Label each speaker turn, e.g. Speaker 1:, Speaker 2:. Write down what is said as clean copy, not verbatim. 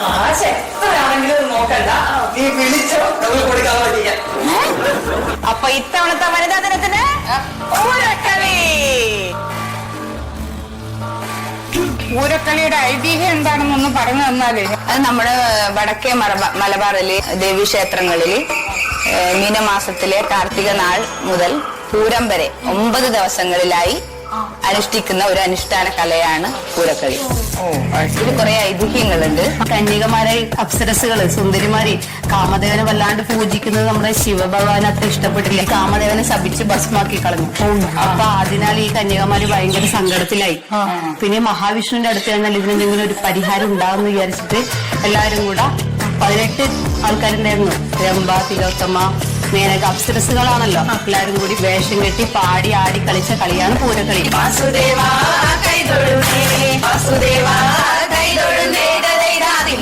Speaker 1: എത്രയാണെങ്കിലും നോക്കണ്ട, നീ വിളിച്ചോ, നമുക്ക് കൊടുക്കാൻ പറ്റില്ല.
Speaker 2: അപ്പൊ ഇത്തവണത്തെ വനിതാ ദിനത്തിന് പൂരക്കളി. പൂരക്കളിയുടെ ഐതിഹ്യം എന്താണെന്നൊന്ന് പറഞ്ഞു തന്നാലേ. അത് നമ്മുടെ വടക്കേ മലബാറിലെ ദേവീക്ഷേത്രങ്ങളില് മീനമാസത്തിലെ കാർത്തിക നാൾ മുതൽ പൂരം വരെ 9 ദിവസങ്ങളിലായി അനുഷ്ഠിക്കുന്ന ഒരു അനുഷ്ഠാന കലയാണ് പൂരക്കളി. ഇത് കുറെ ഐതിഹ്യങ്ങളുണ്ട്.
Speaker 3: കന്യകമാരെ, അപ്സരസുകള്, സുന്ദരിമാരെ കാമദേവനെ വല്ലാണ്ട് പൂജിക്കുന്നത് നമ്മുടെ ശിവഭഗവാൻ അത്ര ഇഷ്ടപ്പെട്ടില്ല. കാമദേവനെ ശപിച്ച് ഭസ്മാക്കി കളഞ്ഞു. അപ്പൊ അതിനാൽ ഈ കന്യകമാര് ഭയങ്കര സങ്കടത്തിലായി. പിന്നെ മഹാവിഷ്ണുവിന്റെ അടുത്ത് ചെന്നാൽ ഇതിനെന്തെങ്കിലും ഒരു പരിഹാരം ഉണ്ടാകുമെന്ന് വിചാരിച്ചിട്ട് എല്ലാവരും കൂടെ 18 ആൾക്കാരുണ്ടായിരുന്നു. രംഭ, തിലോത്തമ, മേനക, അപ്സരസുകളാണല്ലോ. എല്ലാരും കൂടി വേഷം കെട്ടി പാടി ആടി കളിച്ച കളിയാണ് പൂരക്കളി.
Speaker 2: വാസുദേവാ കൈതൊഴുന്നേ, വാസുദേവാ കൈതൊഴുന്നേ.